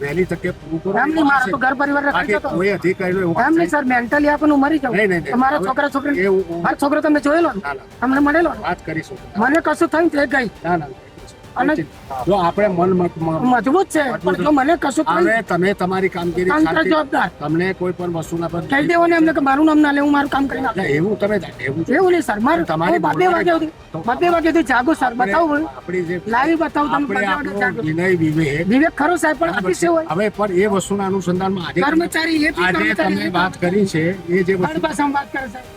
વહેલી તકે પૂરું કરો. એમ નહીં, મારા તો ઘર પરિવાર બાકી રખાય કોઈ અધિકારીનો એવું એમ નહીં સર, મેન્ટલી આપણને મરી જાવ. નહીં, નહીં. મારા છોકરા છોકરી, એવું મારો છોકરો તમે જોયેલો ને, ના, ના. તમને મળેલો ને? વાત કરીશું. મને કશું થયું તે ગઈ ના ના અને જો આપણે મજબૂત છે, પણ જો મને કશું થયું હવે તમે તમારી કામગીરી તંત્ર શાંતિ- જવાબદાર. તમને કોઈ પણ વસ્તુના પર કહી દેવો ને એમને કે મારું નામ ના લે, હું મારું કામ કરી નાખું. ના, એવું તમે એવું એવું નહીં સર, મારે તમારી હું 2 વાગ્યા સુધી 2 વાગ્યા સુધી જાગું સર. બતાવું આપણી જે લાઈવ બતાવું તમે. 2 આપણે વાગ્યા આપણો જાગું. વિનય વિવેક વિવેક ખરો સાહેબ, પણ અતિશય હોય. હવે પણ એ વસ્તુના અનુસંધાનમાં આજે કર્મચારી એ બી આજે કર્મચારી તમે વાત કરી છે એ જે હર વસ્તુ ભાષામાં વાત કરે છે.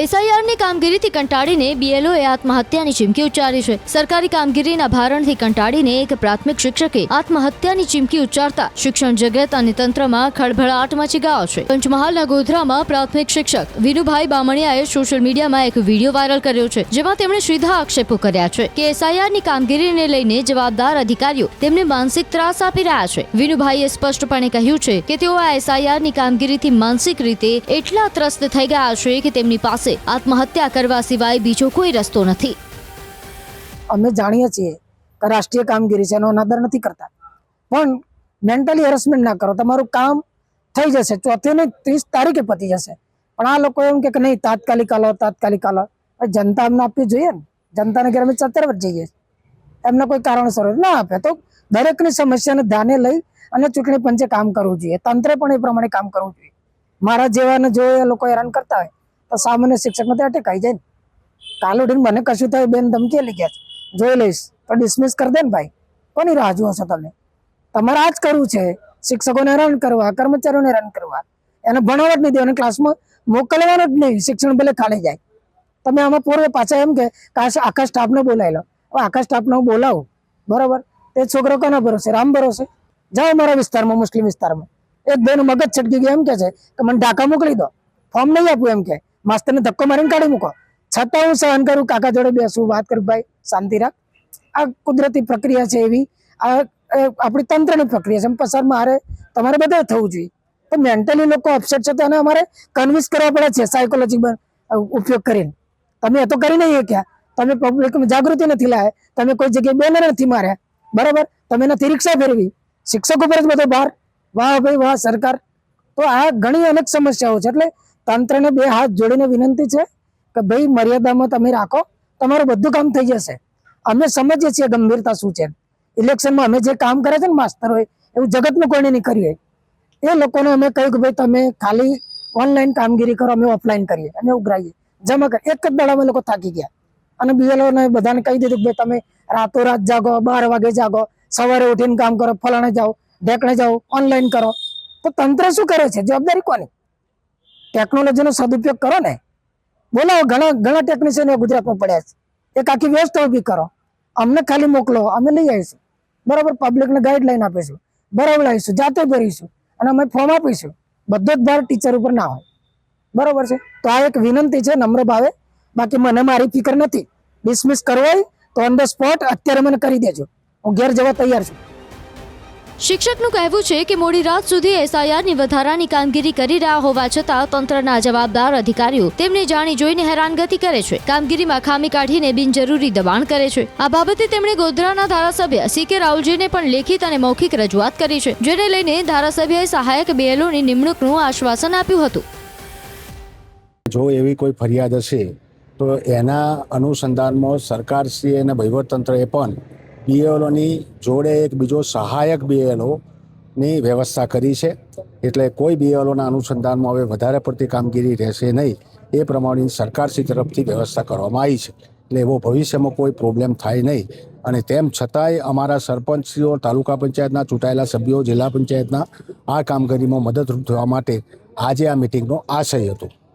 એસઆઈઆરની કામગીરીથી કંટાળીને બીએલઓએ આત્મહત્યાની ચીમકી ઉચ્ચારી છે. સરકારી કામગીરીના ભારણથી કંટાળીને એક પ્રાથમિક શિક્ષકે આત્મહત્યાની ચીમકી ઉચ્ચારતા શિક્ષણ જગત અને તંત્રમાં ખળભળાટ મચી ગયો છે. પંચમહાલના ગોધરામાં પ્રાથમિક શિક્ષક વિનુભાઈ બામણિયાએ સોશિયલ મીડિયામાં એક વિડીયો વાયરલ કર્યો છે, જેમાં તેમણે સીધા આક્ષેપો કર્યા છે કે એસઆઈઆરની કામગીરીને લઈને જવાબદાર અધિકારીઓ તેમને માનસિક ત્રાસ આપી રહ્યા છે. વિનુભાઈએ સ્પષ્ટપણે કહ્યું છે કે તેઓ આ એસઆઈઆરની કામગીરીથી માનસિક રીતે એટલા ત્રસ્ત થઈ ગયા છે કે તેમની પાસે આત્મહત્યા કરવા સિવાય બીજો કોઈ રસ્તો નથી. અમે જાણીએ છીએ કે રાષ્ટ્રીય કામગીરી છે, એનો અનાદર નથી કરતા, પણ મેન્ટલી હેરેસમેન્ટ ના કરો. તમારું કામ થઈ જશે, 4 ને 30 તારીખે પતી જશે. પણ આ લોકો એમ કે નહીં, તાત્કાલિક આલો, તાત્કાલિક આલો. જનતા અમને આપવી જોઈએ ને. જનતાને ઘરે અમે 17 વર્ષ જઈએ, એમને કોઈ કારણસર ના આપે તો દરેકની સમસ્યાને ધ્યાને લઈ અને ચૂંટણી પંચે કામ કરવું જોઈએ. તંત્રે પણ એ પ્રમાણે કામ કરવું જોઈએ. મારા જેવાને જો એ લોકો હેરાન કરતા હોય તો સામાન્ય શિક્ષકને તો અટેક આવી જાય ને. કાલ ઉઠીને મને કશું થાય, બેન ધમકી લઈ ગયા છે, જોઈ લઈશ તો ડિસમિસ કરી દે ને ભાઈ. કોની રાહ જુઓ છો તમે? તમારે આ જ કરવું છે, શિક્ષકોને હેરાન કરવા, કર્મચારીઓને હેરાન કરવા. એને ભણાવવા જ નહીં દેવાનું, ક્લાસમાં મોકલવાનો જ નહીં. શિક્ષણ ભલે ખાલી જાય. તમે આમાં પૂર્વે પાછા એમ કે આખા સ્ટાફને બોલાવી લો. હવે આખા સ્ટાફને હું બોલાવું, બરોબર, તે છોકરો કોના ભરોસે? રામ ભરોસે. જાઓ મારા વિસ્તારમાં, મુસ્લિમ વિસ્તારમાં એક બેનું મગજ છટકી ગયું, એમ કે છે કે મને ઢાકા મોકલી દો, ફોર્મ નહીં આપું, એમ કે માસ્તરને ધક્કો મારીને કાઢી મૂકો. છતાં હું સહન કરું, કાકા જોડે બેસું, વાત કરું, ભાઈ શાંતિ રાખ. આ કુદરતી પ્રક્રિયા છે, એવી આ આપણી તંત્રની પ્રક્રિયા છે. પસાર મારે તમારે બધા થવું જોઈએ. તો મેન્ટલી લોકો અપસેટ છે તો એને અમારે કન્વિન્સ કરવા પડે છે સાયકોલોજી ઉપયોગ કરીને. તમે એ તો કરી નહીં શક્યા, તમે પબ્લિકમાં જાગૃતિ નથી લાવ્યા, તમે કોઈ જગ્યાએ બેનર નથી માર્યા, બરાબર, તમે નથી રિક્ષા ફેરવી, શિક્ષકો પર જ બધો ભાર. વાહ ભાઈ વાહ સરકાર. તો આ ઘણી અનેક સમસ્યાઓ છે. એટલે તંત્રને 2 હાથ જોડીને વિનંતી છે કે ભાઈ મર્યાદામાં તમે રાખો, તમારું બધું કામ થઈ જશે. અમે સમજીએ છીએ ગંભીરતા શું છે. ઇલેક્શનમાં અમે જે કામ કરે છે ને માસ્તર હોય, એવું જગતમાં કોઈને નહીં કર્યું હોય. એ લોકોને અમે કહ્યું કે ભાઈ તમે ખાલી ઓનલાઈન કામગીરી કરો, અમે ઓફલાઈન કરીએ, અમે ઉઘરાઈએ, જમા કરીએ. એક જ દાડામાં લોકો થાકી ગયા. અને બીએલઓને બધાને કહી દીધું કે ભાઈ તમે રાતોરાત જાગો, 12 વાગે જાગો, સવારે ઉઠીને કામ કરો, ફલાણે જાઓ, ઢેકણે જાઓ, ઓનલાઈન કરો. તો તંત્ર શું કરે છે? જવાબદારી કોની? ટેકનોલોજીનો સદુપયોગ કરો ને. બોલાવો, ઘણા ટેકનિશિયનો ગુજરાતમાં પડ્યા છે. એક આખી વ્યવસ્થા ઉભી કરો, અમને ખાલી મોકલો, અમે લઈ આવીશું, બરાબર. પબ્લિકને ગાઈડલાઈન આપીશું, બરાબર આવીશું, જાતે ભરીશું અને અમે ફોર્મ આપીશું. બધો જ ભાર ટીચર ઉપર ના હોય, બરાબર છે. તો આ એક વિનંતી છે નમ્ર ભાવે. બાકી મને મારી ફિકર નથી. ડિસમિસ કરવો હોય તો ઓન ધ સ્પોટ અત્યારે મને કરી દેજો, હું ઘેર જવા તૈયાર છું. શિક્ષકનું કહેવું છે કે મોડી રાત સુધી એસઆઈઆરની વધારાની કામગીરી કરી રહ્યા હોવા છતાં તંત્રના જવાબદાર અધિકારીઓ તેમને જાણી જોઈને હેરાનગતિ કરે છે, કામગીરીમાં ખામી કાઢીને બિનજરૂરી દબાણ કરે છે. આ બાબતે તેમણે ગોધરાના ધારાસભ્ય CK રાઉલજીને પણ લેખિત અને મૌખિક રજૂઆત કરી છે, જેને લઈને ધારાસભ્યએ સહાયક BLOની નિમણૂકનું આશ્વાસન આપ્યું હતું. જો એવી કોઈ ફરિયાદ હશે તો એના અનુસંધાનમાં સરકારશ્રી અને વહીવટતંત્રએ પણ BLOની જોડે એક બીજો સહાયક BLOની વ્યવસ્થા કરી છે. એટલે કોઈ BLOના અનુસંધાનમાં હવે વધારે પડતી કામગીરી રહેશે નહીં, એ પ્રમાણેની સરકારશ્રી તરફથી વ્યવસ્થા કરવામાં આવી છે. એટલે એવો ભવિષ્યમાં કોઈ પ્રોબ્લેમ થાય નહીં. અને તેમ છતાંય અમારા સરપંચશ્રીઓ, તાલુકા પંચાયતના ચૂંટાયેલા સભ્યો, જિલ્લા પંચાયતના આ કામગીરીમાં મદદરૂપ થવા માટે આજે આ મિટિંગનો આશય હતો.